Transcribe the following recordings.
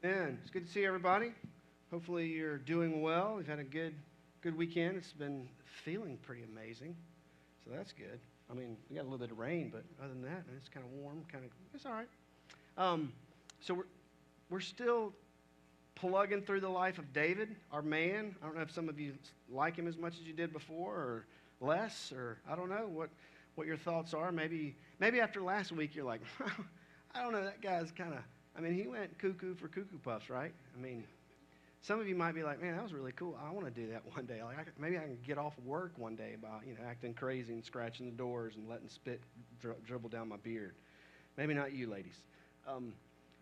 Amen. It's good to see everybody. Hopefully you're doing well. We've had a good weekend. It's been feeling pretty amazing, so that's good. I mean, we got a little bit of rain, but other than that, it's kind of warm. It's all right. So we're still plugging through the life of David, our man. I don't know if some of you like him as much as you did before, or less, or I don't know what your thoughts are. Maybe after last week you're like, I don't know, that guy's kind of. I mean, he went cuckoo for Cuckoo Puffs, right? I mean, some of you might be like, man, that was really cool. I want to do that one day. Like, maybe I can get off work one day by, acting crazy and scratching the doors and letting spit dribble down my beard. Maybe not you, ladies.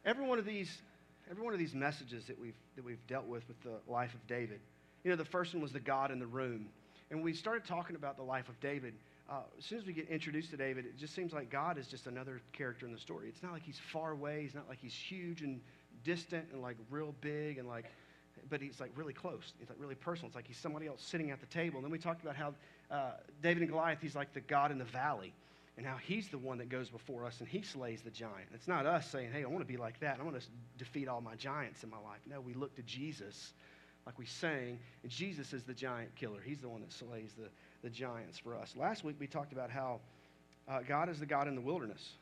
Every one of these messages that we've dealt with the life of David. The first one was the God in the room, and we started talking about the life of David. As soon as we get introduced to David, it just seems like God is just another character in the story. It's not like he's far away. He's not like he's huge and distant and like real big and like, but he's like really close. He's like really personal. It's like he's somebody else sitting at the table. And then we talked about how David and Goliath, he's like the God in the valley, and how he's the one that goes before us and he slays the giant. It's not us saying, hey, I want to be like that. I want to defeat all my giants in my life. No, we look to Jesus, like we sang, and Jesus is the giant killer. He's the one that slays the giants for us. Last week we talked about how God is the God in the wilderness.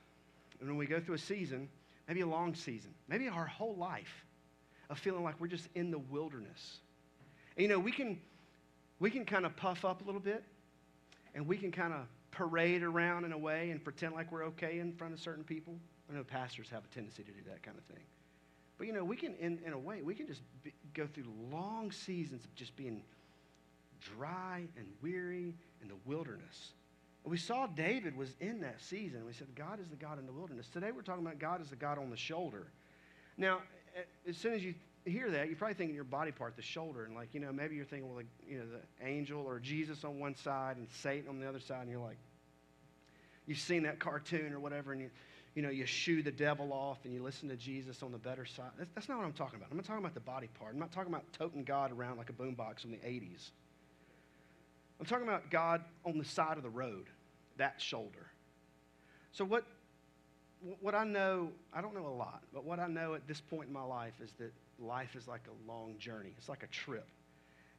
And when we go through a season, maybe a long season, maybe our whole life of feeling like we're just in the wilderness. And we can kind of puff up a little bit, and we can kind of parade around in a way and pretend like we're okay in front of certain people. I know pastors have a tendency to do that kind of thing. But we can, in a way, we can just go through long seasons of just being dry and weary in the wilderness. And we saw David was in that season. We said God is the God in the wilderness. Today we're talking about God is the God on the shoulder. Now, as soon as you hear that, you're probably thinking your body part, the shoulder, and maybe you're thinking, well, the angel or Jesus on one side and Satan on the other side, and you're like, you've seen that cartoon or whatever, and you shoo the devil off and you listen to Jesus on the better side. That's not what I'm talking about. I'm not talking about the body part. I'm not talking about toting God around like a boombox from the 80s. I'm talking about God on the side of the road, that shoulder. So what I know, I don't know a lot, but what I know at this point in my life is that life is like a long journey. It's like a trip.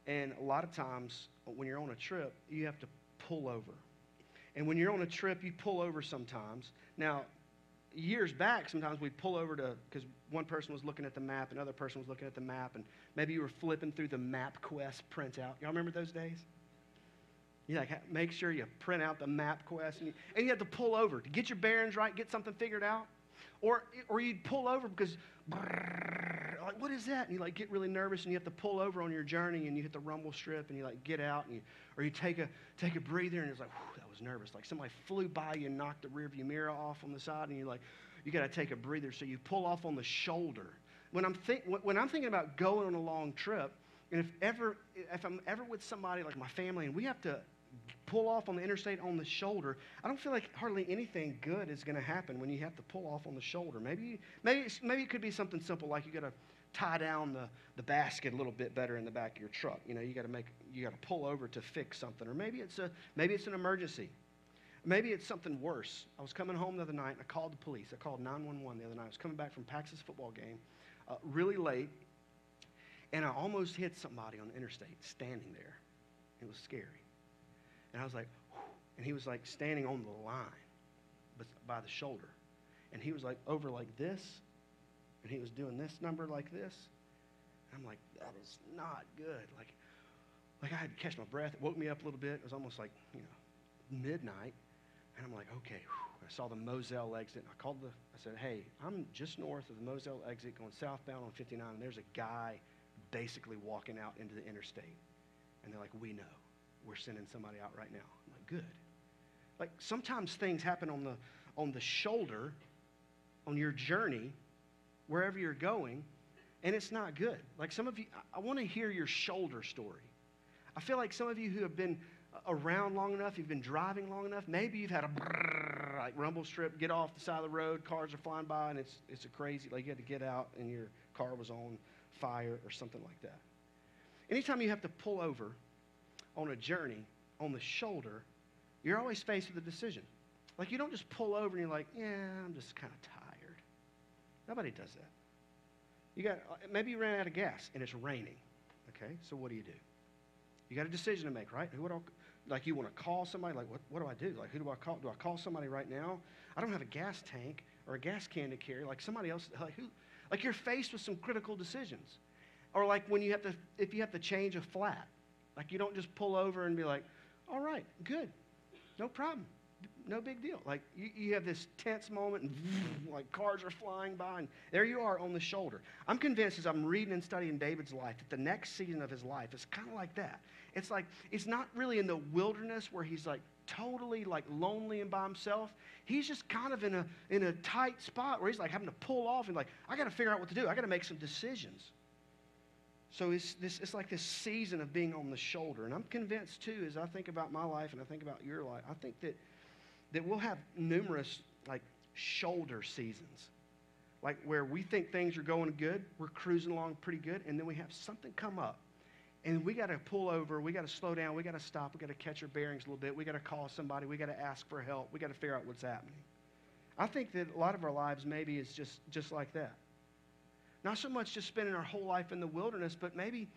And a lot of times when you're on a trip, you have to pull over. And when you're on a trip, you pull over sometimes. Now, years back, sometimes we'd pull over because one person was looking at the map, another person was looking at the map, and maybe you were flipping through the MapQuest printout. Y'all remember those days? You make sure you print out the MapQuest, and you have to pull over to get your bearings right, get something figured out. Or you'd pull over because, like, what is that? And you get really nervous, and you have to pull over on your journey, and you hit the rumble strip, and you get out, and you take a breather, and it's like, whew, that was nervous. Like somebody flew by you and knocked the rearview mirror off on the side, and you got to take a breather, so you pull off on the shoulder. When I'm thinking about going on a long trip, and if I'm ever with somebody like my family, and we have to pull off on the interstate on the shoulder, I don't feel like hardly anything good is going to happen when you have to pull off on the shoulder. Maybe it could be something simple like you got to tie down the basket a little bit better in the back of your truck. You got to pull over to fix something, or maybe it's an emergency. Maybe it's something worse. I was coming home the other night and I called the police. I called 911 the other night. I was coming back from Pax's football game, really late, and I almost hit somebody on the interstate standing there. It was scary. And I was like, whew. And he was like standing on the line by the shoulder. And he was like over like this. And he was doing this number like this. And I'm like, that is not good. Like I had to catch my breath. It woke me up a little bit. It was almost like, midnight. And I'm like, okay. Whew. I saw the Moselle exit. And I said, hey, I'm just north of the Moselle exit going southbound on 59. And there's a guy basically walking out into the interstate. And they're like, we know. We're sending somebody out right now. I'm like, good. Like sometimes things happen on the shoulder, on your journey, wherever you're going, and it's not good. Like some of you, I want to hear your shoulder story. I feel like some of you who have been around long enough, you've been driving long enough, maybe you've had a rumble strip, get off the side of the road, cars are flying by, and it's a crazy, like you had to get out and your car was on fire or something like that. Anytime you have to pull over on a journey, on the shoulder, you're always faced with a decision. Like you don't just pull over and you're like, yeah, I'm just kind of tired. Nobody does that. Maybe you ran out of gas and it's raining. Okay, so what do? You got a decision to make, right? Like you want to call somebody, like what do I do? Like who do I call? Do I call somebody right now? I don't have a gas tank or a gas can to carry. Like somebody else, like who? Like you're faced with some critical decisions. Or like when if you have to change a flat, like you don't just pull over and be like, all right, good, no problem, no big deal. Like you have this tense moment and like cars are flying by and there you are on the shoulder. I'm convinced as I'm reading and studying David's life that the next season of his life is kind of like that. It's like, it's not really in the wilderness where he's like totally like lonely and by himself. He's just kind of in a tight spot where he's like having to pull off and like, I got to figure out what to do. I got to make some decisions. So it's like this season of being on the shoulder. And I'm convinced, too, as I think about my life and I think about your life, I think that we'll have numerous, like, shoulder seasons. Like, where we think things are going good, we're cruising along pretty good, and then we have something come up. And we got to pull over, we got to slow down, we got to stop, we got to catch our bearings a little bit, we got to call somebody, we got to ask for help, we got to figure out what's happening. I think that a lot of our lives maybe is just like that. Not so much just spending our whole life in the wilderness, but maybe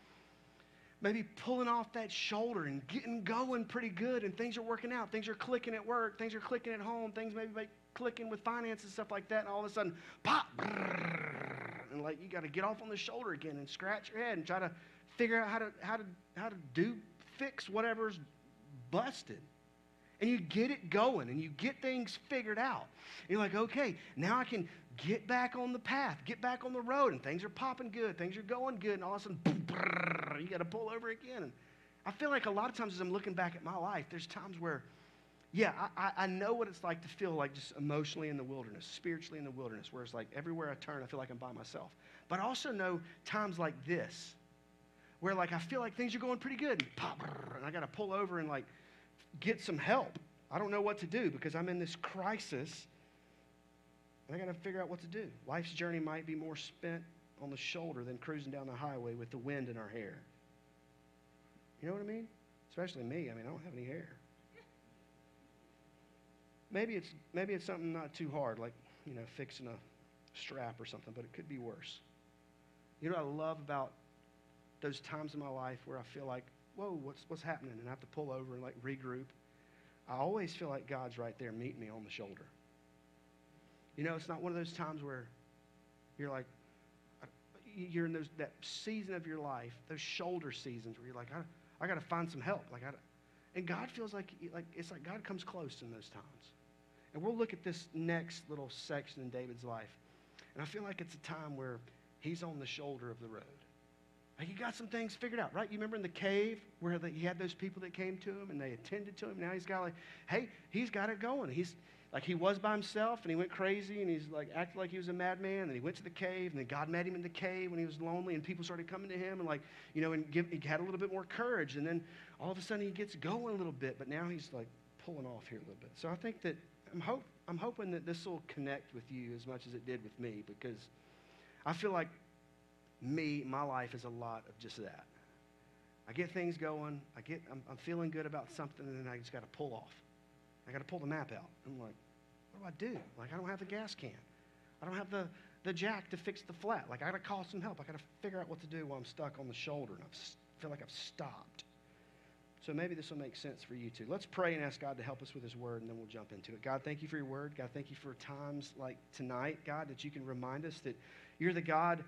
pulling off that shoulder and getting going pretty good, and things are working out. Things are clicking at work. Things are clicking at home. Things maybe clicking with finances and stuff like that, and all of a sudden, pop, and like you got to get off on the shoulder again and scratch your head and try to figure out how to fix whatever's busted. And you get it going, and you get things figured out. And you're like, okay, now I can get back on the path, get back on the road, and things are popping good, things are going good, and all of a sudden, boom, brrr, you got to pull over again. And I feel like a lot of times as I'm looking back at my life, there's times where, yeah, I know what it's like to feel like just emotionally in the wilderness, spiritually in the wilderness, where it's like everywhere I turn, I feel like I'm by myself. But I also know times like this, where like I feel like things are going pretty good, and pop, brrr, and I got to pull over and like get some help. I don't know what to do because I'm in this crisis, and I got to figure out what to do. Life's journey might be more spent on the shoulder than cruising down the highway with the wind in our hair. You know what I mean? Especially me. I mean, I don't have any hair. Maybe it's something not too hard, like, you know, fixing a strap or something, but it could be worse. You know what I love about those times in my life where I feel like, whoa, what's happening? And I have to pull over and like regroup. I always feel like God's right there meeting me on the shoulder. You know, it's not one of those times where you're like, you're in that season of your life, those shoulder seasons where you're like, I got to find some help. And God feels like it's like God comes close in those times. And we'll look at this next little section in David's life. And I feel like it's a time where he's on the shoulder of the road. Like he got some things figured out, right? You remember in the cave where he had those people that came to him and they attended to him? Now he's got he's got it going. He's like he was by himself and he went crazy and he's like acted like he was a madman. And he went to the cave and then God met him in the cave when he was lonely and people started coming to him and like, you know, he had a little bit more courage. And then all of a sudden he gets going a little bit, but now he's like pulling off here a little bit. So I think that I'm hoping that this will connect with you as much as it did with me, because I feel like my life is a lot of just that. I get things going. I'm feeling good about something, and then I just got to pull off. I got to pull the map out. I'm like, what do I do? Like, I don't have the gas can. I don't have the jack to fix the flat. Like, I got to call some help. I got to figure out what to do while I'm stuck on the shoulder, and I feel like I've stopped. So maybe this will make sense for you too. Let's pray and ask God to help us with his word, and then we'll jump into it. God, thank you for your word. God, thank you for times like tonight, God, that you can remind us that you're the God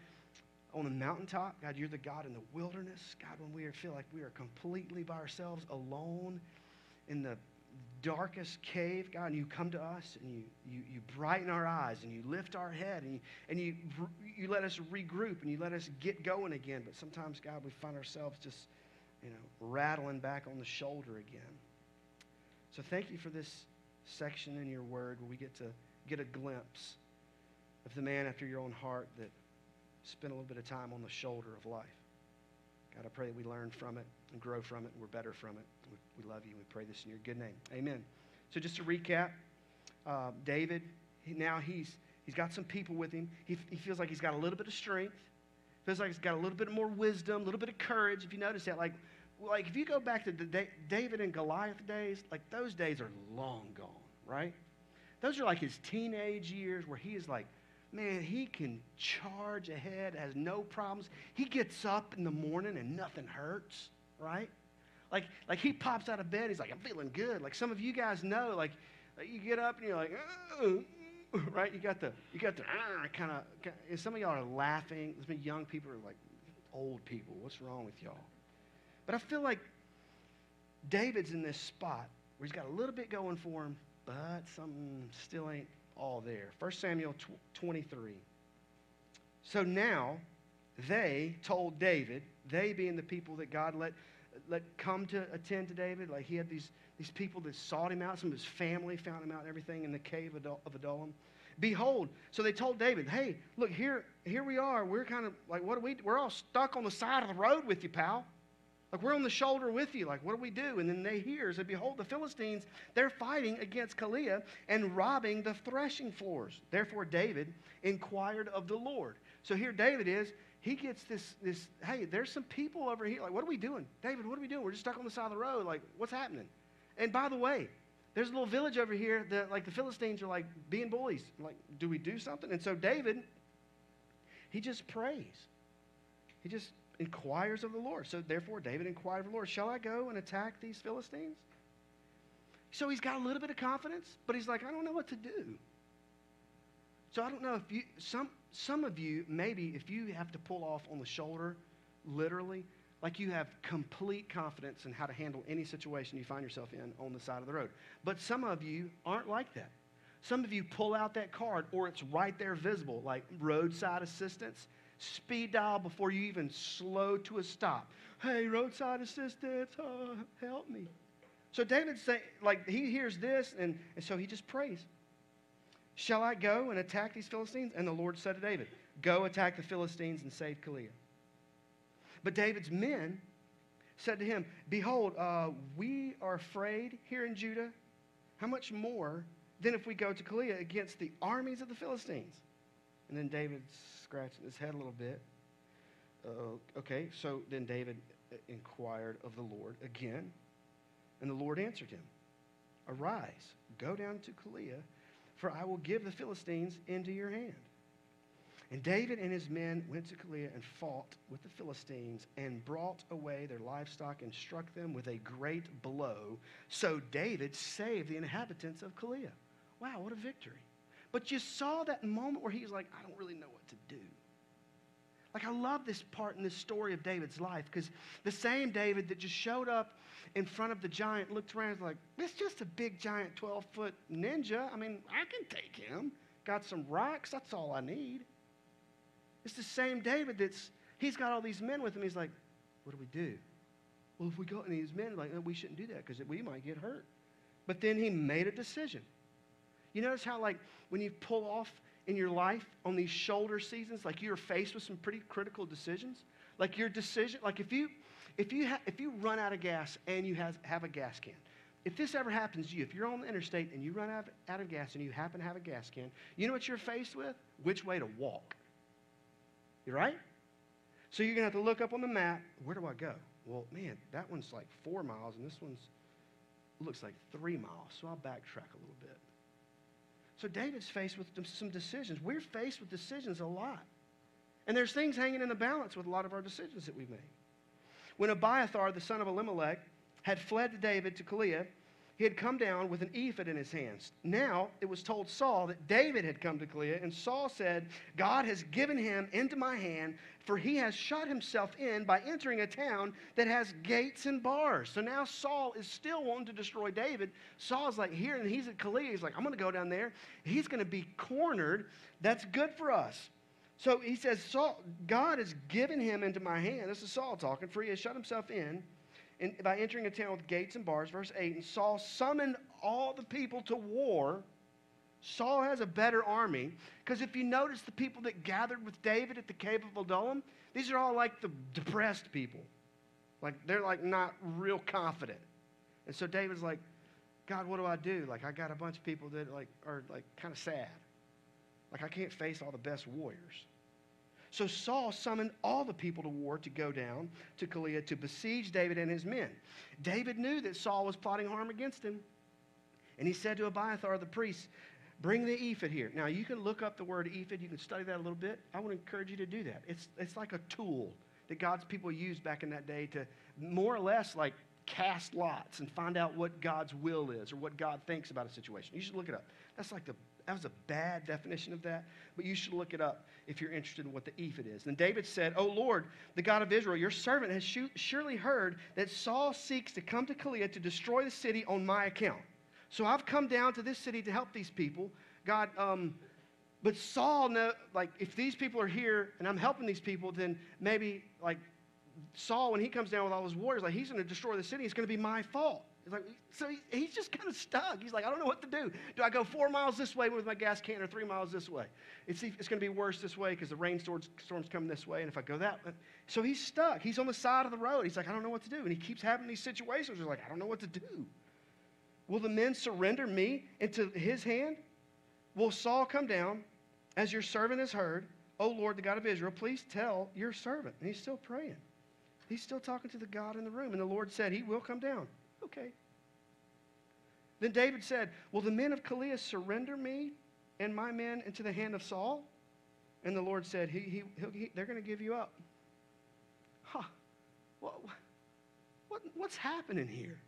on the mountaintop. God, you're the God in the wilderness. God, when we feel like we are completely by ourselves, alone in the darkest cave, God, and you come to us and you brighten our eyes and you lift our head and you let us regroup and you let us get going again. But sometimes, God, we find ourselves just, rattling back on the shoulder again. So thank you for this section in your word where we get to get a glimpse of the man after your own heart that spent a little bit of time on the shoulder of life. God, I pray that we learn from it and grow from it and we're better from it. We love you. We pray this in your good name. Amen. So just to recap, David, he's got some people with him. He feels like he's got a little bit of strength. Feels like he's got a little bit more wisdom, a little bit of courage. If you notice that, like if you go back to the David and Goliath days, like those days are long gone, right? Those are like his teenage years where he is like man, he can charge ahead, has no problems. He gets up in the morning and nothing hurts, right? Like he pops out of bed, he's like, I'm feeling good. Like some of you guys know, like you get up and you're like, right? You got the kind of, some of y'all are laughing. Some young people are like, old people, what's wrong with y'all? But I feel like David's in this spot where he's got a little bit going for him, but something still ain't all there. 1 Samuel 23. So now they told David, they being the people that God let come to attend to David, like he had these people that sought him out, some of his family found him out and everything in the cave of Adullam. Behold, so they told David, hey, look, here we are. We're kind of like, we're all stuck on the side of the road with you, pal. Like, we're on the shoulder with you. Like, what do we do? And then they hear, said, behold, the Philistines, they're fighting against Keilah and robbing the threshing floors. Therefore, David inquired of the Lord. So here David is. He gets this, hey, there's some people over here. Like, what are we doing? David, what are we doing? We're just stuck on the side of the road. Like, what's happening? And by the way, there's a little village over here that, like, the Philistines are, like, being bullies. Like, do we do something? And so David, he just prays. He just inquires of the Lord. So therefore, David inquired of the Lord, shall I go and attack these Philistines? So he's got a little bit of confidence, but he's like, I don't know what to do. So I don't know if you, some of you, maybe if you have to pull off on the shoulder, literally, like you have complete confidence in how to handle any situation you find yourself in on the side of the road. But some of you aren't like that. Some of you pull out that card or it's right there visible, like roadside assistance. Speed dial before you even slow to a stop. Hey, roadside assistance, help me. So David's saying, like, he hears this, and so he just prays. Shall I go and attack these Philistines? And the Lord said to David, go attack the Philistines and save Keilah. But David's men said to him, behold, we are afraid here in Judah. How much more than if we go to Keilah against the armies of the Philistines? And then David's scratching his head a little bit. Okay, so then David inquired of the Lord again. And the Lord answered him, arise, go down to Keilah, for I will give the Philistines into your hand. And David and his men went to Keilah and fought with the Philistines and brought away their livestock and struck them with a great blow. So David saved the inhabitants of Keilah. Wow, what a victory. But you saw that moment where he's like, I don't really know what to do. Like, I love this part in this story of David's life because the same David that just showed up in front of the giant looked around and was like, it's just a big, giant 12-foot ninja. I mean, I can take him. Got some rocks. That's all I need. It's the same David he's got all these men with him. He's like, what do we do? Well, if we go, and these men are like, no, we shouldn't do that because we might get hurt. But then he made a decision. You notice how, like, when you pull off in your life on these shoulder seasons, like you're faced with some pretty critical decisions. Like your decision, like if you run out of gas and you have a gas can, if this ever happens to you, if you're on the interstate and you run out of gas and you happen to have a gas can, you know what you're faced with? Which way to walk. You right? So you're going to have to look up on the map, where do I go? Well, man, that one's like 4 miles and this one's looks like 3 miles, so I'll backtrack a little bit. So David's faced with some decisions. We're faced with decisions a lot. And there's things hanging in the balance with a lot of our decisions that we've made. When Abiathar, the son of Elimelech, had fled to David to Keilah, he had come down with an ephod in his hands. Now it was told Saul that David had come to Keilah, and Saul said, God has given him into my hand, for he has shut himself in by entering a town that has gates and bars. So now Saul is still wanting to destroy David. Saul's like here, and he's at Keilah. He's like, I'm going to go down there. He's going to be cornered. That's good for us. So he says, Saul, God has given him into my hand. This is Saul talking, for he has shut himself in. And by entering a town with gates and bars, verse 8, and Saul summoned all the people to war. Saul has a better army, because if you notice the people that gathered with David at the cave of Adullam, these are all like the depressed people. Like, they're like not real confident. And so David's like, God, what do I do? Like, I got a bunch of people that like are like kind of sad. Like, I can't face all the best warriors. So Saul summoned all the people to war to go down to Keilah to besiege David and his men. David knew that Saul was plotting harm against him. And he said to Abiathar the priest, Bring the ephod here. Now, you can look up the word ephod. You can study that a little bit. I want to encourage you to do that. It's like a tool that God's people used back in that day to more or less like cast lots and find out what God's will is or what God thinks about a situation. You should look it up. That was a bad definition of that, but you should look it up if you're interested in what the ephod is. And David said, "O Lord, the God of Israel, your servant has surely heard that Saul seeks to come to Keilah to destroy the city on my account. So I've come down to this city to help these people. God, but Saul, if these people are here and I'm helping these people, then maybe like Saul, when he comes down with all his warriors, like he's going to destroy the city. It's going to be my fault." It's like, so he's just kind of stuck. He's like, I don't know what to do. Do I go 4 miles this way with my gas can or 3 miles this way? It's going to be worse this way because the rainstorm's coming this way. And if I go that way. So he's stuck. He's on the side of the road. He's like, I don't know what to do. And he keeps having these situations where he's like, I don't know what to do. Will the men surrender me into his hand? Will Saul come down as your servant has heard? O Lord, the God of Israel, please tell your servant. And he's still praying. He's still talking to the God in the room. And the Lord said, he will come down. Okay. Then David said, will the men of Keilah surrender me and my men into the hand of Saul? And the Lord said, they're going to give you up. Huh. What's happening here?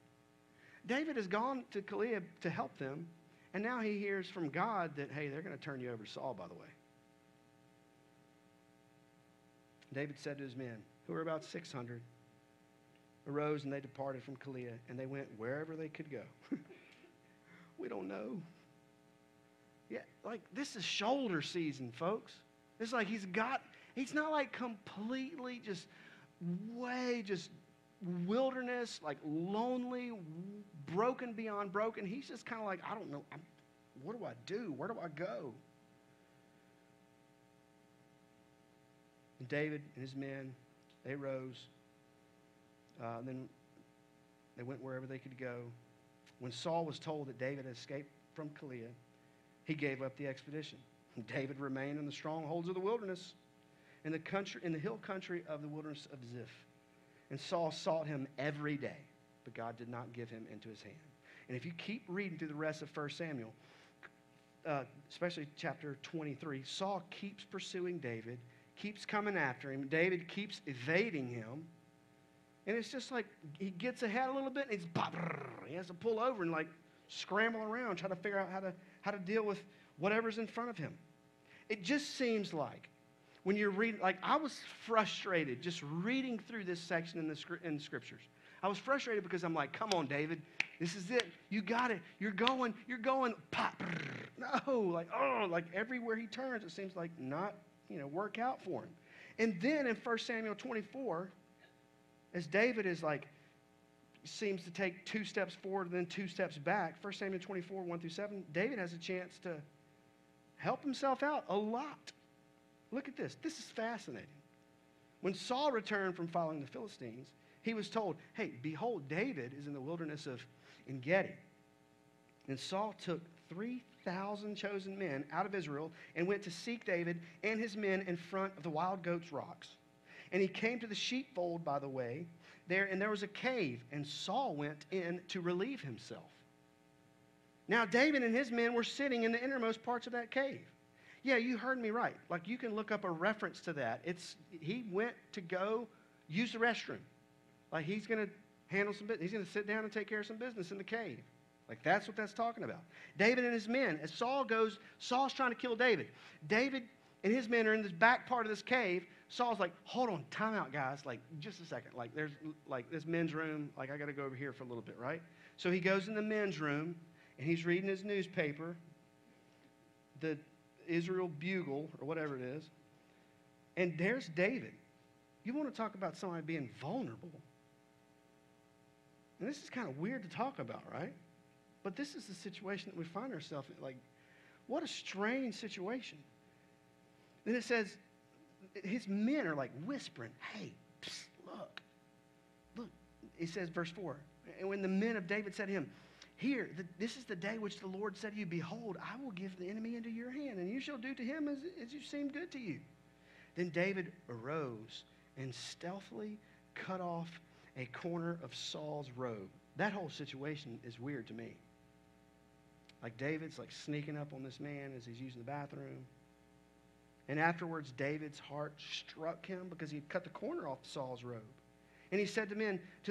David has gone to Keilah to help them, and now he hears from God that, hey, they're going to turn you over to Saul, by the way. David said to his men, who were about 600, arose and they departed from Keilah, and they went wherever they could go. We don't know. Yeah, like this is shoulder season, folks. It's like he's not like completely just wilderness, like lonely, broken beyond broken. He's just kind of like, I don't know, what do I do? Where do I go? And David and his men, they rose. Then they went wherever they could go. When Saul was told that David had escaped from Keilah, he gave up the expedition. David remained in the strongholds of the wilderness, in the hill country of the wilderness of Ziph. And Saul sought him every day, but God did not give him into his hand. And if you keep reading through the rest of 1 Samuel, especially chapter 23, Saul keeps pursuing David, keeps coming after him. David keeps evading him. And it's just like he gets ahead a little bit, and he has to pull over and like scramble around, try to figure out how to deal with whatever's in front of him. It just seems like when you're reading, like I was frustrated just reading through this section in the scriptures. I was frustrated because I'm like, come on, David, this is it. You got it. You're going, pop. No, like everywhere he turns, it seems like not, work out for him. And then in 1 Samuel 24, as David is like, seems to take 2 steps forward and then 2 steps back, 1 Samuel 24, 1-7, David has a chance to help himself out a lot. Look at this. This is fascinating. When Saul returned from following the Philistines, he was told, hey, behold, David is in the wilderness of En-Gedi. And Saul took 3,000 chosen men out of Israel and went to seek David and his men in front of the wild goats' rocks. And he came to the sheepfold by the way there, and there was a cave, and Saul went in to relieve himself. Now David and his men were sitting in the innermost parts of that cave. Yeah, you heard me right. Like you can look up a reference to that. He went to go use the restroom. Like he's going to handle some business. He's going to sit down and take care of some business in the cave. Like that's what that's talking about. David and his men, as Saul's trying to kill David. David and his men are in this back part of this cave. Saul's like, hold on, time out, guys. Like, just a second. Like, there's like this men's room. Like, I got to go over here for a little bit, right? So he goes in the men's room, and he's reading his newspaper, the Israel Bugle, or whatever it is. And there's David. You want to talk about somebody being vulnerable. And this is kind of weird to talk about, right? But this is the situation that we find ourselves in. Like, what a strange situation. Then it says, his men are like whispering, hey, psst, look. It says, verse 4, and when the men of David said to him, here, this is the day which the Lord said to you, behold, I will give the enemy into your hand, and you shall do to him as you seem good to you. Then David arose and stealthily cut off a corner of Saul's robe. That whole situation is weird to me. Like David's like sneaking up on this man as he's using the bathroom. And afterwards, David's heart struck him because he had cut the corner off Saul's robe. And he said to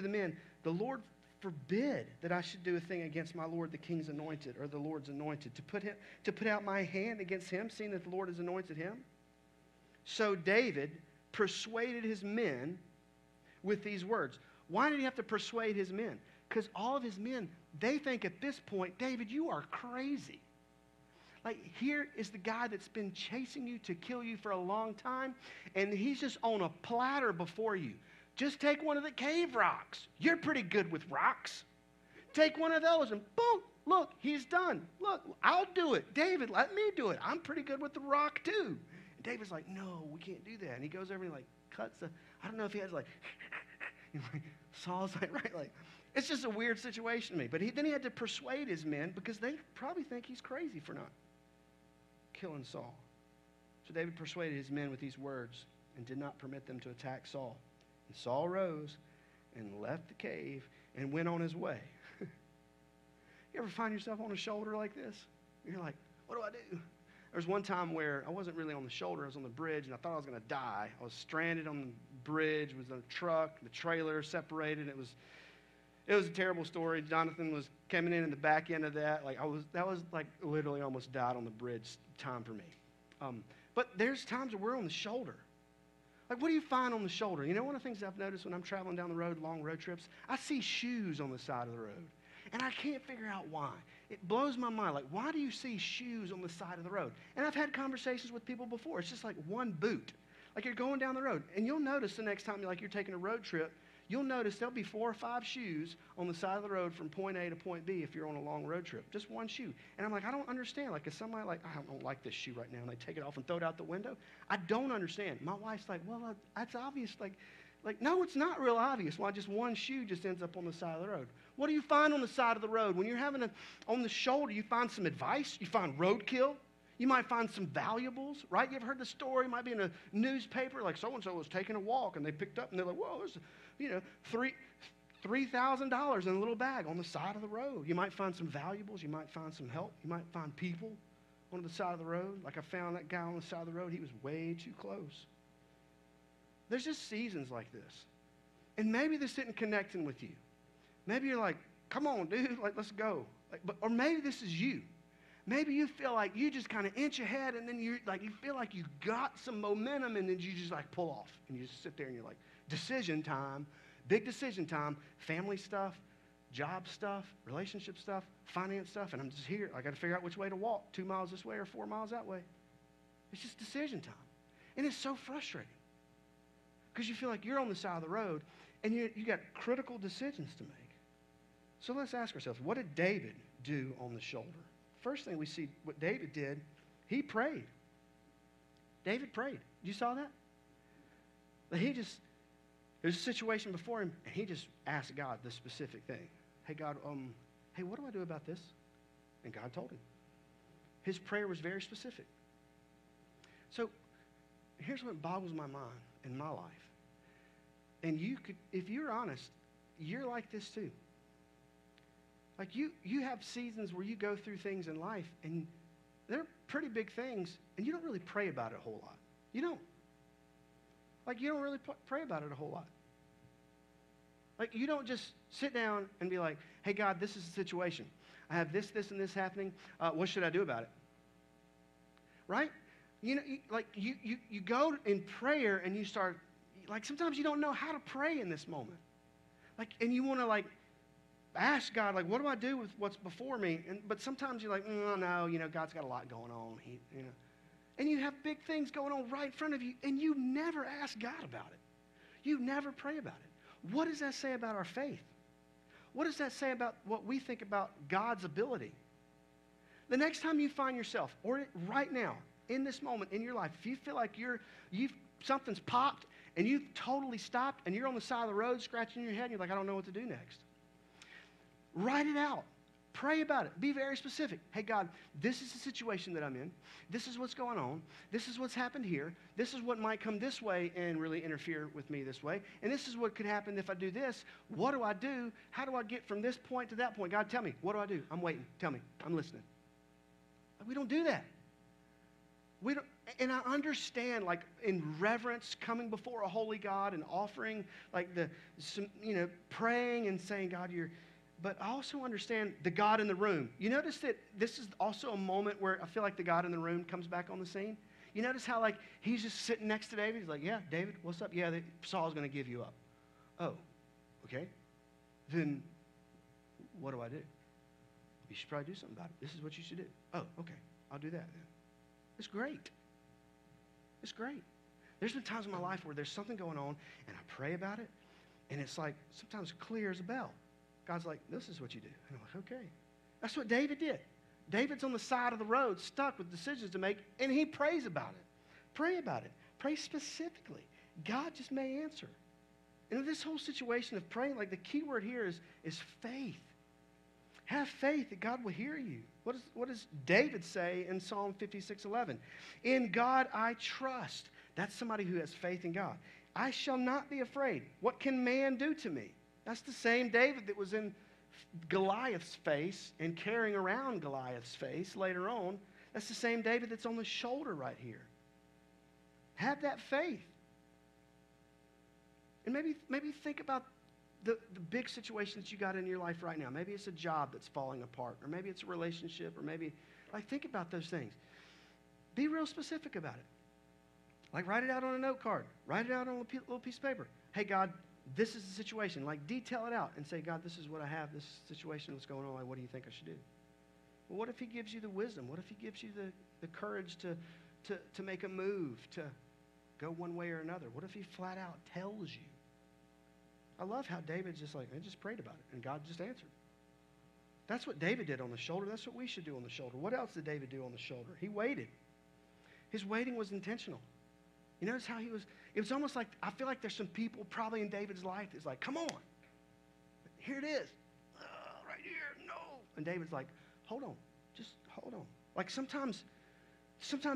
the men, the Lord forbid that I should do a thing against my Lord the king's anointed, or the Lord's anointed, to put out my hand against him, seeing that the Lord has anointed him. So David persuaded his men with these words. Why did he have to persuade his men? Because all of his men, they think at this point, David, you are crazy. Like, here is the guy that's been chasing you to kill you for a long time, and he's just on a platter before you. Just take one of the cave rocks. You're pretty good with rocks. Take one of those and boom, look, he's done. Look, I'll do it. David, let me do it. I'm pretty good with the rock too. And David's like, no, we can't do that. And he goes over and he like cuts the, I don't know if he has like, Saul's like, right, like, it's just a weird situation to me. But then he had to persuade his men because they probably think he's crazy for not killing Saul. So David persuaded his men with these words and did not permit them to attack Saul. And Saul rose and left the cave and went on his way. You ever find yourself on a shoulder like this? You're like, what do I do? There was one time where I wasn't really on the shoulder. I was on the bridge, and I thought I was going to die. I was stranded on the bridge. It was a truck. The trailer separated. It was a terrible story. Jonathan was coming in the back end of that. That was like literally almost died on the bridge time for me. But there's times where we're on the shoulder. Like, what do you find on the shoulder? You know, one of the things I've noticed when I'm traveling down the road, long road trips, I see shoes on the side of the road. And I can't figure out why. It blows my mind. Like, why do you see shoes on the side of the road? And I've had conversations with people before. It's just like one boot. Like, you're going down the road. And you'll notice the next time you're taking a road trip, you'll notice there'll be 4 or 5 shoes on the side of the road from point A to point B if you're on a long road trip. Just one shoe. And I'm like, I don't understand. Like, is somebody like, I don't like this shoe right now, and they take it off and throw it out the window? I don't understand. My wife's like, well, that's obvious. Like, no, it's not real obvious why just one shoe just ends up on the side of the road. What do you find on the side of the road? When you're on the shoulder, you find some advice. You find roadkill. You might find some valuables, right? You ever heard the story? It might be in a newspaper, like so-and-so was taking a walk, and they picked up, and they're like, whoa, there's, $3,000 in a little bag on the side of the road. You might find some valuables. You might find some help. You might find people on the side of the road. Like I found that guy on the side of the road. He was way too close. There's just seasons like this. And maybe this isn't connecting with you. Maybe you're like, come on, dude, like, let's go. Or maybe this is you. Maybe you feel like you just kind of inch ahead, and then you feel like you got some momentum, and then you just like pull off. And you just sit there and you're like, decision time, big decision time, family stuff, job stuff, relationship stuff, finance stuff, and I'm just here. I got to figure out which way to walk, 2 miles this way or 4 miles that way. It's just decision time. And it's so frustrating because you feel like you're on the side of the road, and you got critical decisions to make. So let's ask ourselves, what did David do on the shoulder? First thing we see, what David did, he prayed. David prayed. You saw that? There's a situation before him, and he just asked God the specific thing. Hey, God, hey, what do I do about this? And God told him. His prayer was very specific. So here's what boggles my mind in my life. And you could, if you're honest, you're like this too. Like you have seasons where you go through things in life, and they're pretty big things, and you don't really pray about it a whole lot. You don't. Like, you don't really pray about it a whole lot. Like, you don't just sit down and be like, hey, God, this is the situation. I have this, and this happening. What should I do about it? Right? You know, you go in prayer, and you start, like, sometimes you don't know how to pray in this moment. Like, and you want to, like, ask God, like, what do I do with what's before me? But sometimes you're like, no, God's got a lot going on. And you have big things going on right in front of you, and you never ask God about it. You never pray about it. What does that say about our faith? What does that say about what we think about God's ability? The next time you find yourself, or right now, in this moment in your life, if you feel like something's popped, and you've totally stopped, and you're on the side of the road scratching your head, and you're like, I don't know what to do next. Write it out. Pray about it. Be very specific. Hey, God, this is the situation that I'm in. This is what's going on. This is what's happened here. This is what might come this way and really interfere with me this way. And this is what could happen if I do this. What do I do? How do I get from this point to that point? God, tell me. What do I do? I'm waiting. Tell me. I'm listening. We don't do that. We don't, and I understand, like, in reverence, coming before a holy God and offering, like, praying and saying, God, but I also understand the God in the room. You notice that this is also a moment where I feel like the God in the room comes back on the scene? You notice how, like, he's just sitting next to David? He's like, yeah, David, what's up? Yeah, Saul's going to give you up. Oh, okay. Then what do I do? You should probably do something about it. This is what you should do. Oh, okay. I'll do that then. It's great. It's great. There's been times in my life where there's something going on, and I pray about it, and it's like sometimes clear as a bell. God's like, this is what you do. And I'm like, okay. That's what David did. David's on the side of the road, stuck with decisions to make, and he prays about it. Pray about it. Pray specifically. God just may answer. And in this whole situation of praying, like, the key word here is faith. Have faith that God will hear you. What does David say in Psalm 56:11? In God I trust. That's somebody who has faith in God. I shall not be afraid. What can man do to me? That's the same David that was in Goliath's face and carrying around Goliath's face later on. That's the same David that's on the shoulder right here. Have that faith. And maybe think about the big situation that you got in your life right now. Maybe it's a job that's falling apart, or maybe it's a relationship, or maybe, like, think about those things. Be real specific about it. Like, write it out on a note card. Write it out on a little piece of paper. Hey, God, this is the situation. Like, detail it out and say, God, this is what I have, this situation, what's going on. Like, what do you think I should do? Well, what if he gives you the wisdom? What if he gives you the courage to make a move, to go one way or another? What if he flat out tells you? I love how David just prayed about it, and God just answered. That's what David did on the shoulder. That's what we should do on the shoulder. What else did David do on the shoulder? He waited. His waiting was intentional. You notice how it was almost like, I feel like there's some people probably in David's life that's like, come on, here it is, right here, no. And David's like, hold on, just hold on. Like, sometimes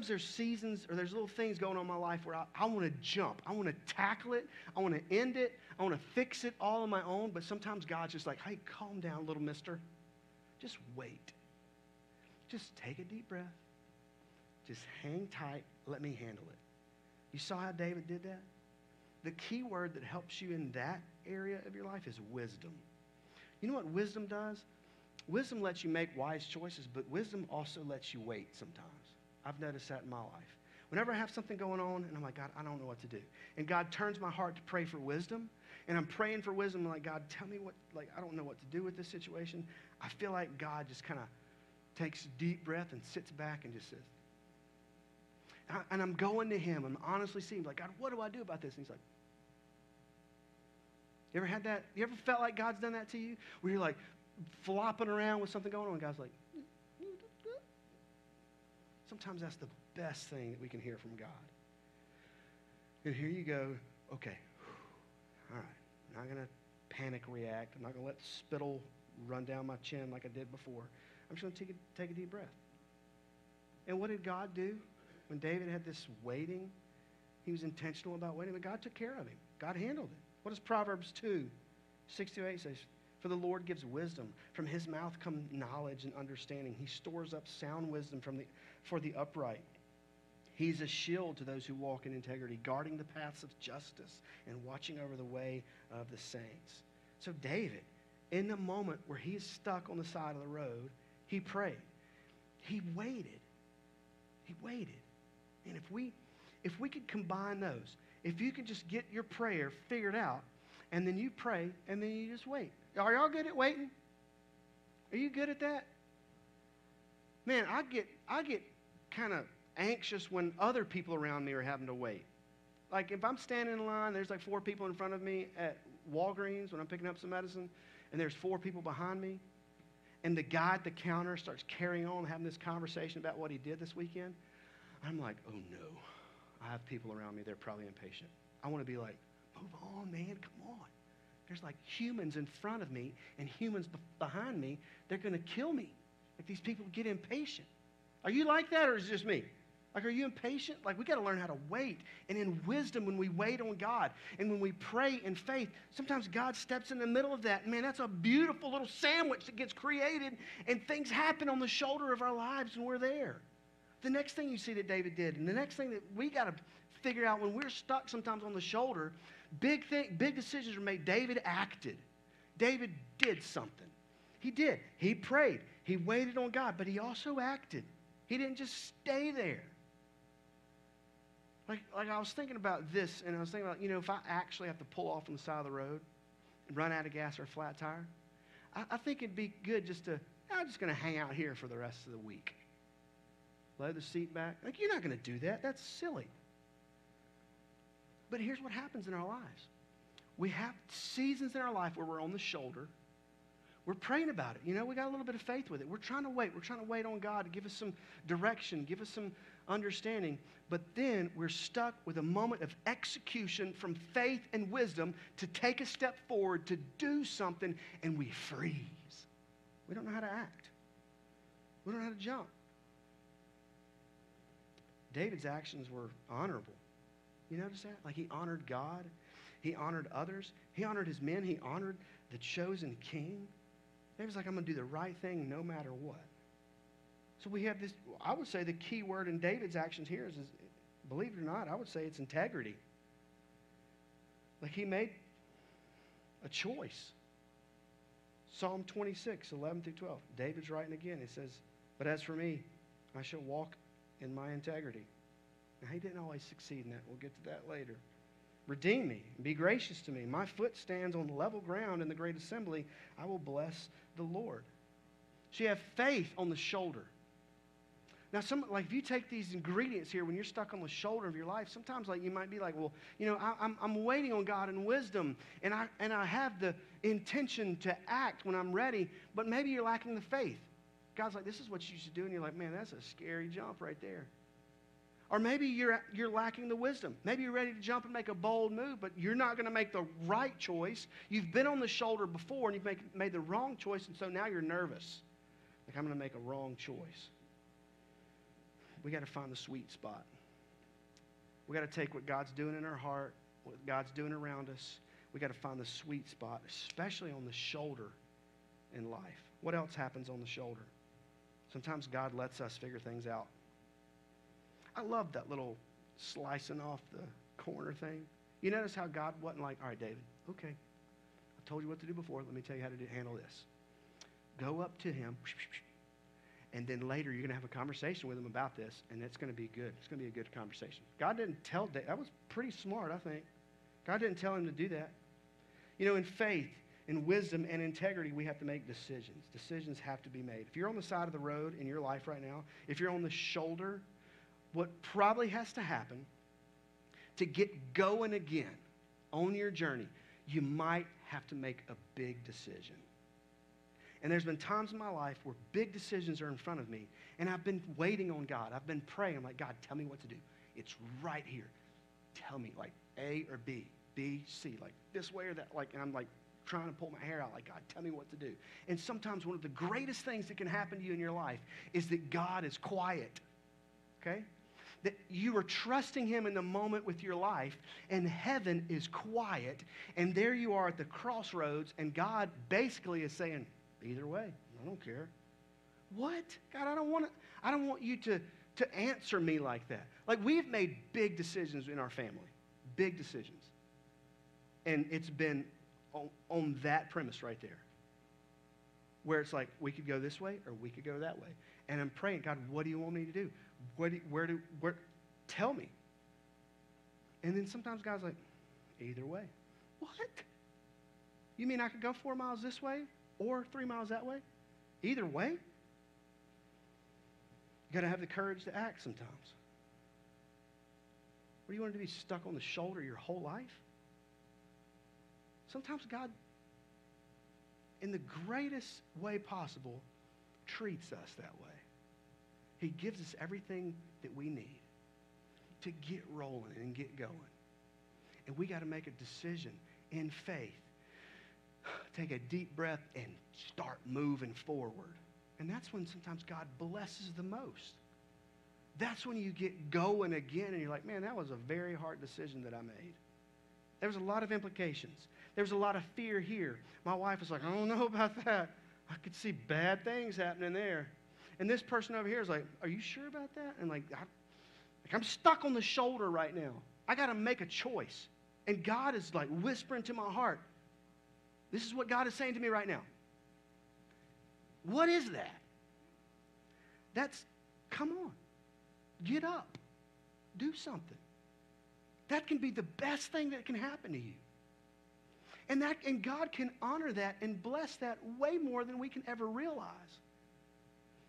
there's seasons or there's little things going on in my life where I want to jump. I want to tackle it. I want to end it. I want to fix it all on my own. But sometimes God's just like, hey, calm down, little mister. Just wait. Just take a deep breath. Just hang tight. Let me handle it. You saw how David did that? The key word that helps you in that area of your life is wisdom. You know what wisdom does? Wisdom lets you make wise choices, but wisdom also lets you wait sometimes. I've noticed that in my life. Whenever I have something going on, and I'm like, God, I don't know what to do. And God turns my heart to pray for wisdom. And I'm praying for wisdom. I'm like, God, tell me I don't know what to do with this situation. I feel like God just kind of takes a deep breath and sits back and just says, and I'm going to him. I'm honestly seeing, like, God, what do I do about this? And he's like, you ever had that? You ever felt like God's done that to you? Where you're like flopping around with something going on, and God's like, sometimes that's the best thing that we can hear from God. And here you go, okay, all right, I'm not going to panic react. I'm not going to let spittle run down my chin like I did before. I'm just going to take a deep breath. And what did God do when David had this waiting? He was intentional about waiting, but God took care of him. God handled it. What does Proverbs 2:6-8 say? For the Lord gives wisdom. From his mouth come knowledge and understanding. He stores up sound wisdom for the upright. He's a shield to those who walk in integrity, guarding the paths of justice and watching over the way of the saints. So David, in the moment where he is stuck on the side of the road, he prayed. He waited. He waited. And if we could combine those, if you could just get your prayer figured out, and then you pray, and then you just wait. Are y'all good at waiting? Are you good at that? Man, I get kind of anxious when other people around me are having to wait. Like, if I'm standing in line, there's like 4 people in front of me at Walgreens when I'm picking up some medicine, and there's 4 people behind me, and the guy at the counter starts carrying on, having this conversation about what he did this weekend, I'm like, oh no, I have people around me, they're probably impatient. I want to be like, move on, man, come on. There's like humans in front of me and humans behind me. They're going to kill me. Like, these people get impatient. Are you like that, or is it just me? Like, are you impatient? Like, we got to learn how to wait. And in wisdom, when we wait on God and when we pray in faith, sometimes God steps in the middle of that. Man, that's a beautiful little sandwich that gets created, and things happen on the shoulder of our lives, and we're there. The next thing you see that David did, and the next thing that we got to figure out when we're stuck sometimes on the shoulder, big decisions were made. David acted. David did something. He did. He prayed. He waited on God, but he also acted. He didn't just stay there. Like I was thinking about this, and I was thinking about, if I actually have to pull off on the side of the road and run out of gas or a flat tire, I think it'd be good I'm just going to hang out here for the rest of the week. Load the seat back. Like, you're not going to do that. That's silly. But here's what happens in our lives. We have seasons in our life where we're on the shoulder. We're praying about it. We got a little bit of faith with it. We're trying to wait. We're trying to wait on God to give us some direction, give us some understanding. But then we're stuck with a moment of execution from faith and wisdom to take a step forward, to do something, and we freeze. We don't know how to act. We don't know how to jump. David's actions were honorable. You notice that? Like, he honored God. He honored others. He honored his men. He honored the chosen king. David's like, I'm going to do the right thing no matter what. So we have this, I would say the key word in David's actions here is believe it or not, I would say it's integrity. Like, he made a choice. Psalm 26, 11 through 12. David's writing again. It says, but as for me, I shall walk in my integrity. Now, he didn't always succeed in that. We'll get to that later. Redeem me and be gracious to me. My foot stands on level ground in the great assembly. I will bless the Lord. So you have faith on the shoulder. Now, if you take these ingredients here, when you're stuck on the shoulder of your life, sometimes you might be like, well, I'm waiting on God in wisdom, and I have the intention to act when I'm ready, but maybe you're lacking the faith. God's like, this is what you should do, and you're like, man, that's a scary jump right there. Or maybe you're lacking the wisdom. Maybe you're ready to jump and make a bold move, but you're not going to make the right choice. You've been on the shoulder before, and you've made the wrong choice, and so now you're nervous. Like, I'm going to make a wrong choice. We got to find the sweet spot. We got to take what God's doing in our heart, what God's doing around us. We got to find the sweet spot, especially on the shoulder in life. What else happens on the shoulder? Sometimes God lets us figure things out. I love that little slicing off the corner thing. You notice how God wasn't like, all right, David, okay, I told you what to do before. Let me tell you how to handle this. Go up to him, and then later you're going to have a conversation with him about this, and it's going to be good. It's going to be a good conversation. God didn't tell David. That was pretty smart, I think. God didn't tell him to do that. In faith, in wisdom, and integrity, we have to make decisions. Decisions have to be made. If you're on the side of the road in your life right now, if you're on the shoulder, what probably has to happen to get going again on your journey, you might have to make a big decision. And there's been times in my life where big decisions are in front of me, and I've been waiting on God. I've been praying. I'm like, God, tell me what to do. It's right here. Tell me, like A or B, B, C, like this way or that. And I'm like trying to pull my hair out, like, God, tell me what to do. And sometimes one of the greatest things that can happen to you in your life is that God is quiet, okay? That you are trusting him in the moment with your life, and heaven is quiet, and there you are at the crossroads, and God basically is saying, either way, I don't care. What? God, I don't want you to answer me like that. Like, we've made big decisions in our family, big decisions. And it's been on that premise right there, where it's like, we could go this way or we could go that way. And I'm praying, God, what do you want me to do? Where, tell me. And then sometimes God's like, either way. What? You mean I could go 4 miles this way or 3 miles that way? Either way? You got to have the courage to act sometimes. What do you want to be stuck on the shoulder your whole life? Sometimes God, in the greatest way possible, treats us that way. He gives us everything that we need to get rolling and get going. And we got to make a decision in faith. Take a deep breath and start moving forward. And that's when sometimes God blesses the most. that's when you get going again and you're like, man, that was a very hard decision that I made. There was a lot of implications. There was a lot of fear here. My wife was like, I don't know about that. I could see bad things happening there. And this person over here is like, are you sure about that? And I'm stuck on the shoulder right now. I got to make a choice. And God is like whispering to my heart, this is what God is saying to me right now. What is that? Come on. Get up. Do something. That can be the best thing that can happen to you. And God can honor that and bless that way more than we can ever realize.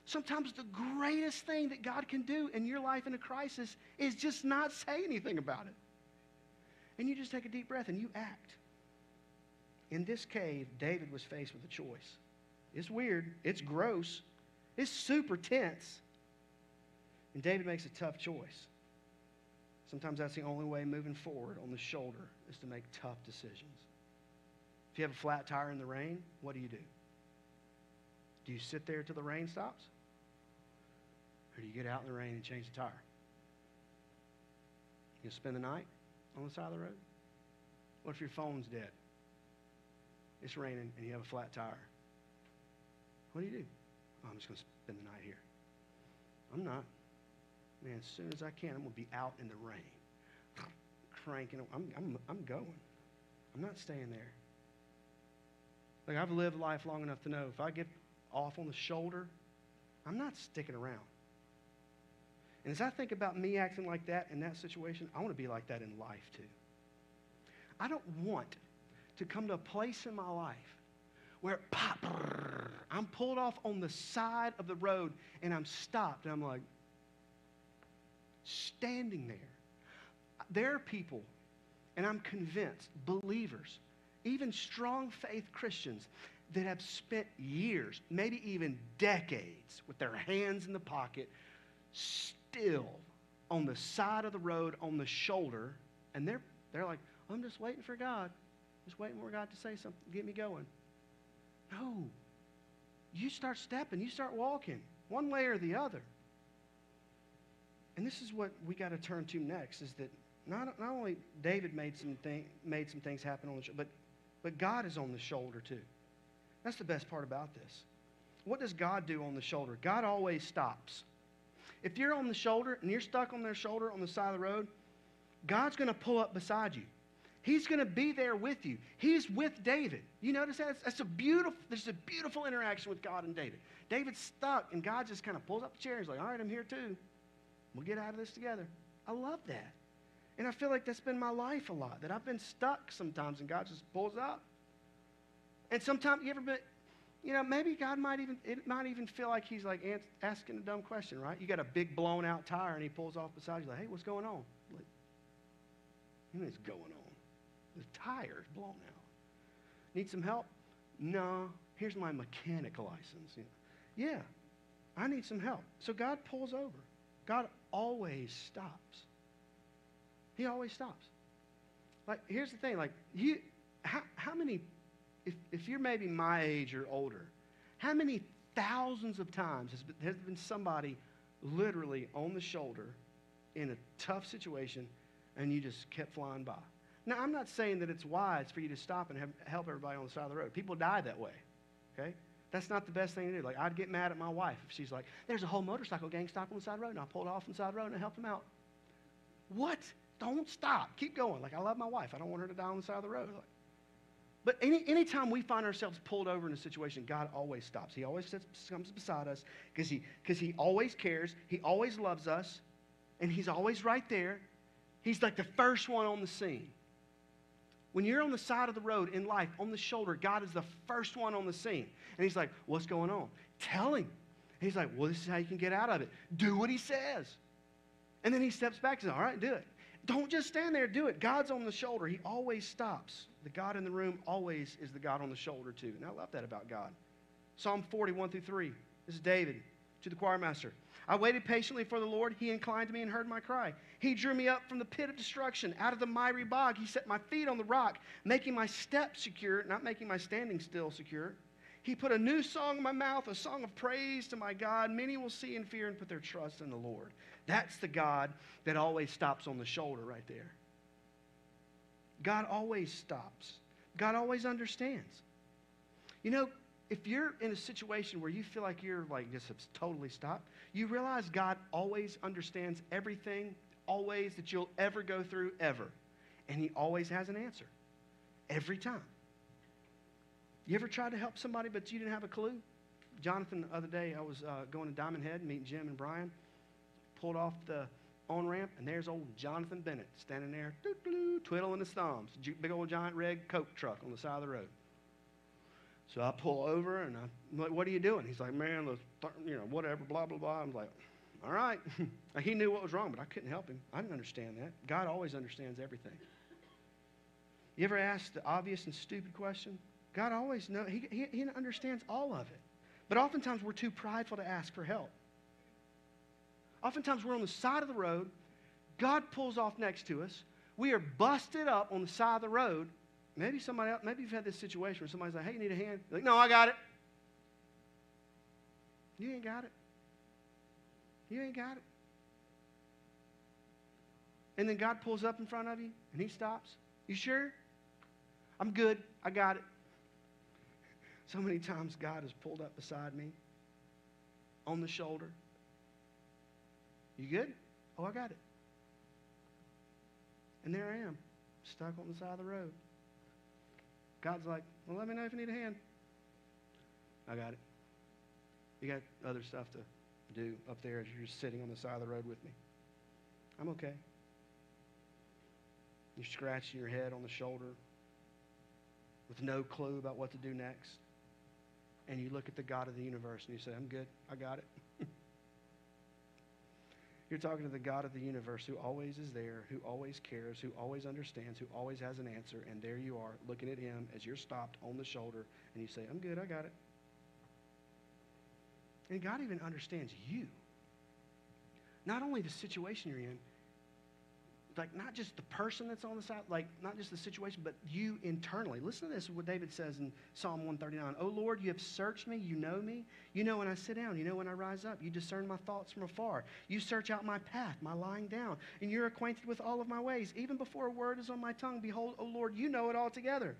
Sometimes the greatest thing that God can do in your life in a crisis is just not say anything about it. And you just take a deep breath and you act. In this cave, David was faced with a choice. It's weird. It's gross. It's super tense. And David makes a tough choice. Sometimes that's the only way moving forward on the shoulder is to make tough decisions. If you have a flat tire in the rain, what do? Do you sit there till the rain stops? Or do you get out in the rain and change the tire? You spend the night on the side of the road? What if your phone's dead? It's raining and you have a flat tire. What do? Oh, I'm just going to spend the night here. I'm not. Man, as soon as I can, I'm going to be out in the rain. Cranking. I'm going. I'm not staying there. Like, I've lived life long enough to know if I get off on the shoulder, I'm not sticking around. And as I think about me acting like that in that situation, I want to be like that in life too. I don't want to come to a place in my life where I'm pulled off on the side of the road and I'm stopped and I'm like, standing there. There are people, and I'm convinced, believers, even strong faith Christians that have spent years, maybe even decades, with their hands in the pocket, still on the side of the road, on the shoulder, and they're like, I'm just waiting for God. Just waiting for God to say something, get me going. No. You start stepping, you start walking, one way or the other. And this is what we got to turn to next, is that not only David made some things happen on the shoulder, but God is on the shoulder too. That's the best part about this. What does God do on the shoulder? God always stops. If you're on the shoulder and you're stuck on their shoulder on the side of the road, God's going to pull up beside you. He's going to be there with you. He's with David. You notice that? There's a beautiful interaction with God and David. David's stuck, and God just kind of pulls up the chair. He's like, all right, I'm here too. We'll get out of this together. I love that. And I feel like that's been my life a lot, that I've been stuck sometimes, and God just pulls up. And sometimes, you ever been, maybe God might even feel like he's like asking a dumb question, right? You got a big blown out tire, and he pulls off beside you like, hey, what's going on? Like, what's going on? The tire's blown out. Need some help? No. Here's my mechanic license. Yeah, I need some help. So God pulls over. God always stops. He always stops. Like, here's the thing. Like, how many, if you're maybe my age or older, how many thousands of times has been somebody literally on the shoulder in a tough situation and you just kept flying by? Now, I'm not saying that it's wise for you to stop and help everybody on the side of the road. People die that way, okay? That's not the best thing to do. Like, I'd get mad at my wife if she's like, there's a whole motorcycle gang stopped on the side of the road, and I pulled off on the side of the road and I helped them out. What? Don't stop. Keep going. Like, I love my wife. I don't want her to die on the side of the road. Like, but anytime we find ourselves pulled over in a situation, God always stops. He always comes beside us because he always cares. He always loves us, and he's always right there. He's like the first one on the scene. When you're on the side of the road in life, on the shoulder, God is the first one on the scene. And he's like, what's going on? Tell him. And he's like, well, this is how you can get out of it. Do what he says. And then he steps back and says, all right, do it. Don't just stand there, do it. God's on the shoulder. He always stops. The God in the room always is the God on the shoulder too. And I love that about God. Psalm 41-3. This is David to the choir master. I waited patiently for the Lord. He inclined to me and heard my cry. He drew me up from the pit of destruction, out of the miry bog. He set my feet on the rock, making my steps secure, not making my standing still secure. He put a new song in my mouth, a song of praise to my God. Many will see and fear and put their trust in the Lord. That's the God that always stops on the shoulder right there. God always stops. God always understands. You know, if you're in a situation where you feel like you're like just totally stopped, you realize God always understands everything, always, that you'll ever go through, ever. And He always has an answer. Every time. You ever tried to help somebody but you didn't have a clue? Jonathan, the other day, I was going to Diamond Head, meeting Jim and Brian. Pulled off the on-ramp, and there's old Jonathan Bennett standing there, twiddling his thumbs. Big old giant red Coke truck on the side of the road. So I pull over, and I'm like, what are you doing? He's like, man, whatever, blah, blah, blah. I'm like, all right. He knew what was wrong, but I couldn't help him. I didn't understand that. God always understands everything. You ever ask the obvious and stupid question? God always knows. He understands all of it. But oftentimes we're too prideful to ask for help. Oftentimes we're on the side of the road. God pulls off next to us. We are busted up on the side of the road. Maybe somebody else, maybe you've had this situation where somebody's like, hey, you need a hand? You're like, no, I got it. You ain't got it. You ain't got it. And then God pulls up in front of you and He stops. You sure? I'm good. I got it. So many times God has pulled up beside me on the shoulder. You good? Oh, I got it. And there I am, stuck on the side of the road. God's like, well, let me know if you need a hand. I got it. You got other stuff to do up there as you're just sitting on the side of the road with me. I'm okay. You're scratching your head on the shoulder with no clue about what to do next. And you look at the God of the universe and you say, I'm good. I got it. You're talking to the God of the universe who always is there, who always cares, who always understands, who always has an answer. And there you are looking at Him as you're stopped on the shoulder and you say, I'm good. I got it. And God even understands you. Not only the situation you're in, like not just the person that's on the side, like not just the situation, but you internally. Listen to this, what David says in Psalm 139. Oh Lord, you have searched me, you know me. You know when I sit down, you know when I rise up. You discern my thoughts from afar. You search out my path, my lying down, and you're acquainted with all of my ways. Even before a word is on my tongue, behold, O Lord, you know it all together.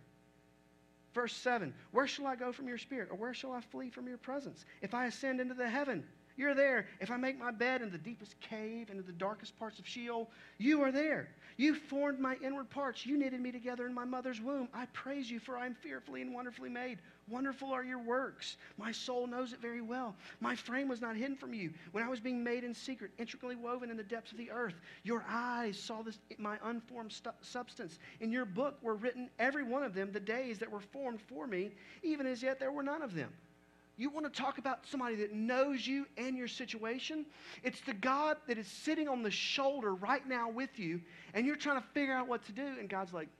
Verse 7, where shall I go from your spirit, or where shall I flee from your presence? If I ascend into the heaven, you're there. If I make my bed in the deepest cave, into the darkest parts of Sheol, you are there. You formed my inward parts. You knitted me together in my mother's womb. I praise you, for I am fearfully and wonderfully made. Wonderful are your works. My soul knows it very well. My frame was not hidden from you when I was being made in secret, intricately woven in the depths of the earth. Your eyes saw this, my unformed substance. In your book were written, every one of them, the days that were formed for me, even as yet there were none of them. You want to talk about somebody that knows you and your situation? It's the God that is sitting on the shoulder right now with you, and you're trying to figure out what to do, and God's like,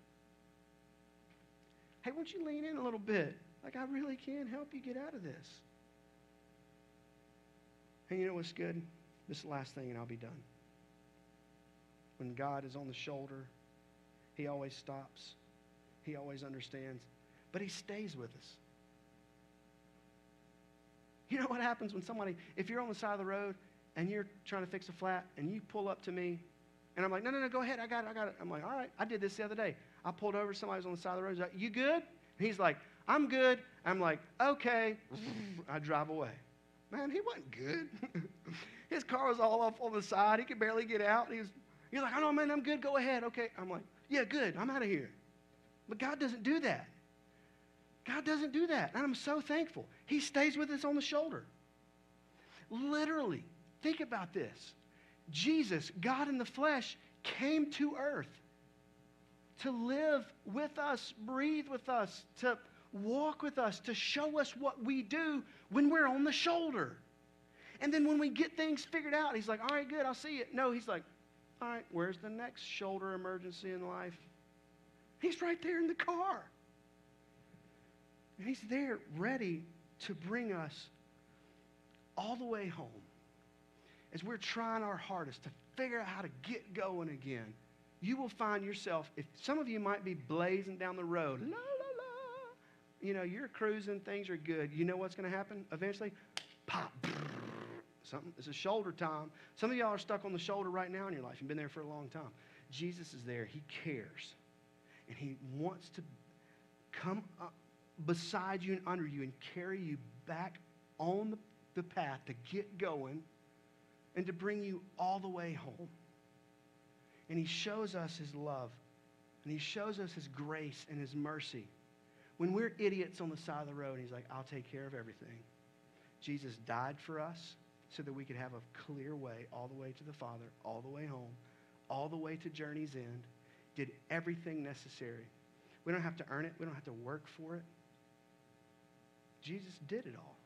hey, why don't you lean in a little bit? Like, I really can help you get out of this. And you know what's good? This is the last thing, and I'll be done. When God is on the shoulder, He always stops. He always understands. But He stays with us. You know what happens when somebody, if you're on the side of the road and you're trying to fix a flat and you pull up to me and I'm like, no, go ahead, I got it. I'm like, all right, I did this the other day. I pulled over, somebody was on the side of the road. He's like, you good? And he's like, I'm good. I'm like, okay. I drive away. Man, he wasn't good. His car was all up on the side. He could barely get out. He's like, oh, no, man, I'm good. Go ahead. Okay. I'm like, yeah, good. I'm out of here. But God doesn't do that. God doesn't do that, and I'm so thankful. He stays with us on the shoulder. Literally, think about this. Jesus, God in the flesh, came to earth to live with us, breathe with us, to walk with us, to show us what we do when we're on the shoulder. And then when we get things figured out, He's like, all right, good, I'll see you. No, He's like, all right, where's the next shoulder emergency in life? He's right there in the car. And He's there ready to bring us all the way home as we're trying our hardest to figure out how to get going again. You will find yourself, if some of you might be blazing down the road, la, la, la, you're cruising, things are good. You know what's going to happen? Eventually, pop, something. It's a shoulder time. Some of y'all are stuck on the shoulder right now in your life. You've been there for a long time. Jesus is there. He cares. And he wants to come up beside you and under you and carry you back on the path to get going and to bring you all the way home. And he shows us his love. And he shows us his grace and his mercy. When we're idiots on the side of the road, he's like, I'll take care of everything. Jesus died for us so that we could have a clear way all the way to the Father, all the way home, all the way to journey's end. Did everything necessary. We don't have to earn it. We don't have to work for it. Jesus did it all.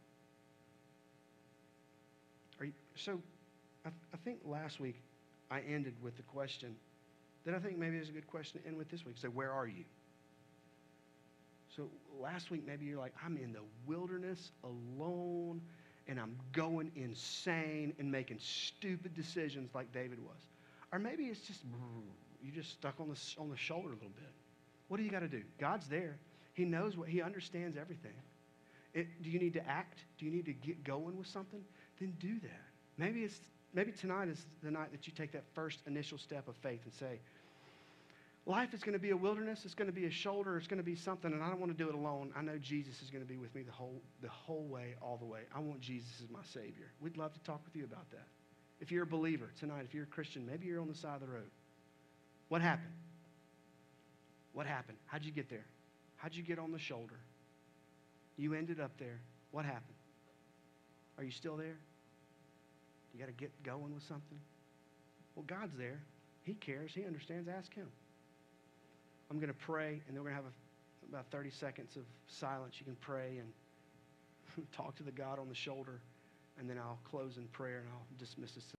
I think last week I ended with the question that I think maybe is a good question to end with this week. So where are you? So last week maybe you're like, I'm in the wilderness alone and I'm going insane and making stupid decisions like David was. Or maybe it's just you're just stuck on the shoulder a little bit. What do you got to do? God's there. He knows he understands everything. Do you need to act? Do you need to get going with something? Then do that. Maybe tonight is the night that you take that first initial step of faith and say, life is going to be a wilderness. It's going to be a shoulder. It's going to be something, and I don't want to do it alone. I know Jesus is going to be with me the whole way, all the way. I want Jesus as my Savior. We'd love to talk with you about that. If you're a believer tonight, if you're a Christian, maybe you're on the side of the road. What happened? What happened? How'd you get there? How'd you get on the shoulder? You ended up there. What happened? Are you still there? You got to get going with something? Well, God's there. He cares. He understands. Ask him. I'm going to pray, and then we're going to have about 30 seconds of silence. You can pray and talk to the God on the shoulder, and then I'll close in prayer, and I'll dismiss this.